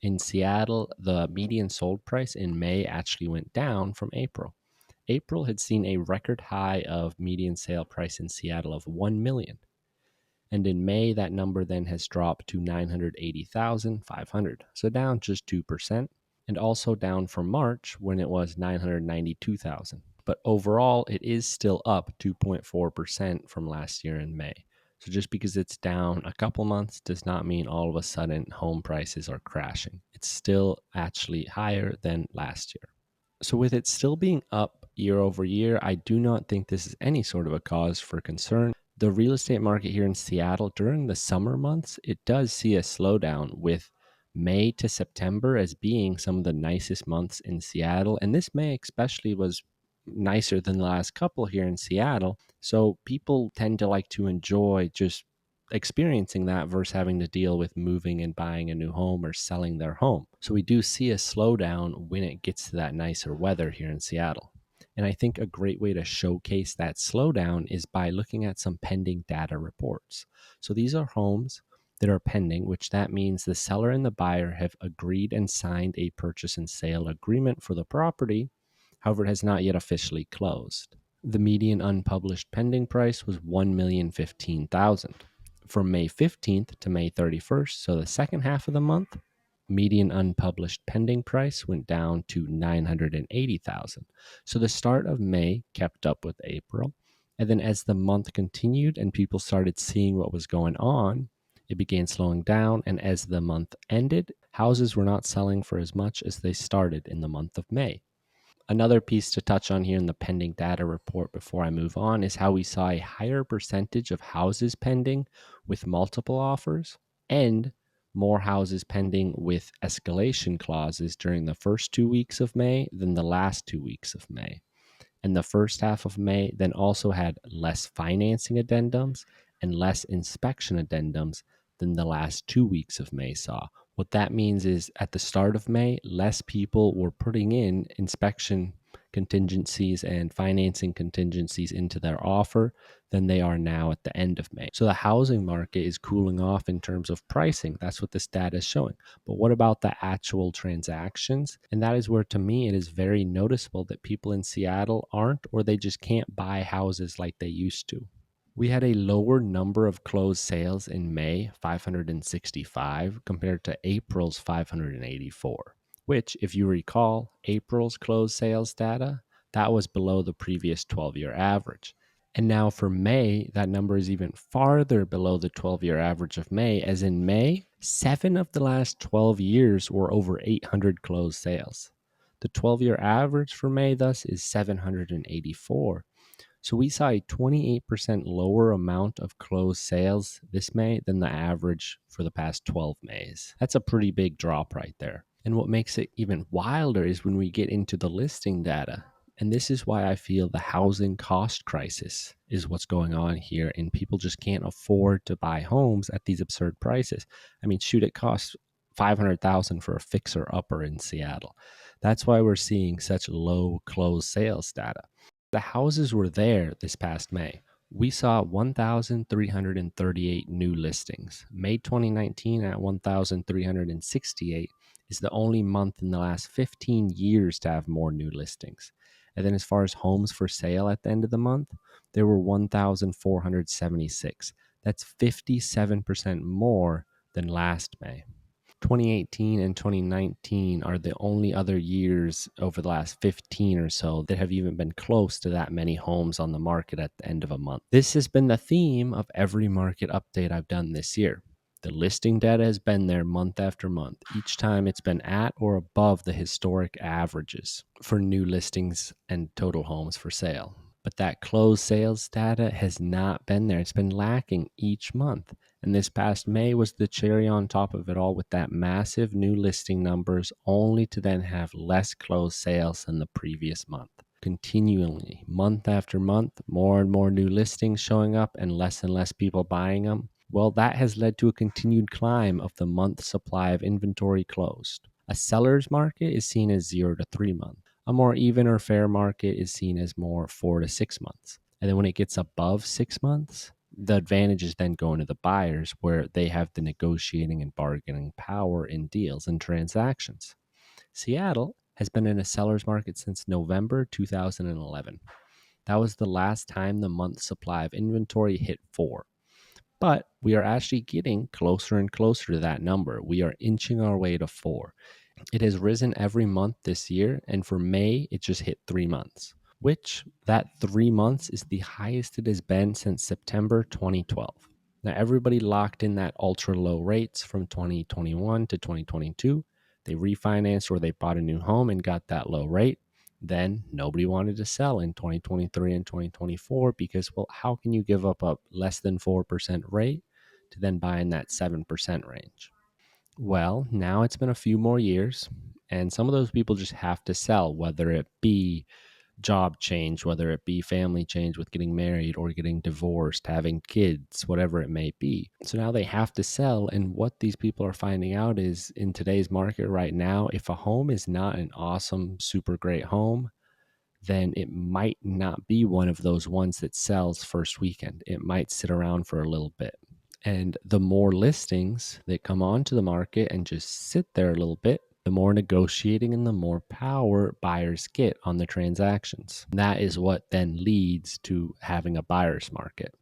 In Seattle, the median sold price in May actually went down from April. April had seen a record high of median sale price in Seattle of 1 million. And in May, that number then has dropped to 980,500, so down just 2%, and also down from March when it was 992,000. But overall, it is still up 2.4% from last year in May. So just because it's down a couple months does not mean all of a sudden home prices are crashing. It's still actually higher than last year. So with it still being up year over year, I do not think this is any sort of a cause for concern. The real estate market here in Seattle during the summer months, it does see a slowdown, with May to September as being some of the nicest months in Seattle. And this May especially was nicer than the last couple here in Seattle. So people tend to like to enjoy just experiencing that versus having to deal with moving and buying a new home or selling their home. So we do see a slowdown when it gets to that nicer weather here in Seattle. And I think a great way to showcase that slowdown is by looking at some pending data reports. So these are homes that are pending, which that means the seller and the buyer have agreed and signed a purchase and sale agreement for the property. However, it has not yet officially closed. The median unpublished pending price was $1,015,000. From May 15th to May 31st, so the second half of the month, median unpublished pending price went down to 980,000. So the start of May kept up with April, and then as the month continued and people started seeing what was going on, it began slowing down, and as the month ended, houses were not selling for as much as they started in the month of May. Another piece to touch on here in the pending data report before I move on is how we saw a higher percentage of houses pending with multiple offers and more houses pending with escalation clauses during the first 2 weeks of May than the last 2 weeks of May. And the first half of May then also had less financing addendums and less inspection addendums than the last 2 weeks of May saw. What that means is at the start of May, less people were putting in inspection contingencies and financing contingencies into their offer than they are now at the end of May. So the housing market is cooling off in terms of pricing. That's what this data is showing. But what about the actual transactions? And that is where, to me, it is very noticeable that people in Seattle aren't, or they just can't buy houses like they used to. We had a lower number of closed sales in May, 565, compared to April's 584, which, if you recall, April's closed sales data, that was below the previous 12-year average. And now for May, that number is even farther below the 12-year average of May, as in May, 7 of the last 12 years were over 800 closed sales. The 12-year average for May, thus, is 784. So we saw a 28% lower amount of closed sales this May than the average for the past 12 Mays. That's a pretty big drop right there. And what makes it even wilder is when we get into the listing data. And this is why I feel the housing cost crisis is what's going on here, and people just can't afford to buy homes at these absurd prices. I mean, shoot, it costs $500,000 for a fixer-upper in Seattle. That's why we're seeing such low closed sales data. The houses were there this past May. We saw 1,338 new listings. May 2019 at 1,368 is the only month in the last 15 years to have more new listings. And then as far as homes for sale at the end of the month, there were 1,476. That's 57% more than last May. 2018 and 2019 are the only other years over the last 15 or so that have even been close to that many homes on the market at the end of a month. This has been the theme of every market update I've done this year. The listing data has been there month after month. Each time it's been at or above the historic averages for new listings and total homes for sale. But that closed sales data has not been there. It's been lacking each month. And this past May was the cherry on top of it all, with that massive new listing numbers, only to then have less closed sales than the previous month. Continually, month after month, more and more new listings showing up and less people buying them. Well, that has led to a continued climb of the month supply of inventory closed. A seller's market is seen as 0 to 3 months. A more even or fair market is seen as more 4 to 6 months. And then when it gets above 6 months, the advantage is then going to the buyers where they have the negotiating and bargaining power in deals and transactions. Seattle has been in a seller's market since November 2011. That was the last time the month supply of inventory hit 4. But we are actually getting closer and closer to that number. We are inching our way to 4. It has risen every month this year, and for May, it just hit 3 months, which that 3 months is the highest it has been since September 2012. Now, everybody locked in that ultra low rates from 2021 to 2022. They refinanced or they bought a new home and got that low rate. Then nobody wanted to sell in 2023 and 2024 because, well, how can you give up a less than 4% rate to then buy in that 7% range? Well, now it's been a few more years, and some of those people just have to sell, whether it be job change, whether it be family change with getting married or getting divorced, having kids, whatever it may be. So now they have to sell. And what these people are finding out is in today's market right now, if a home is not an awesome, super great home, then it might not be one of those ones that sells first weekend. It might sit around for a little bit. And the more listings that come onto the market and just sit there a little bit, the more negotiating and the more power buyers get on the transactions. That is what then leads to having a buyer's market.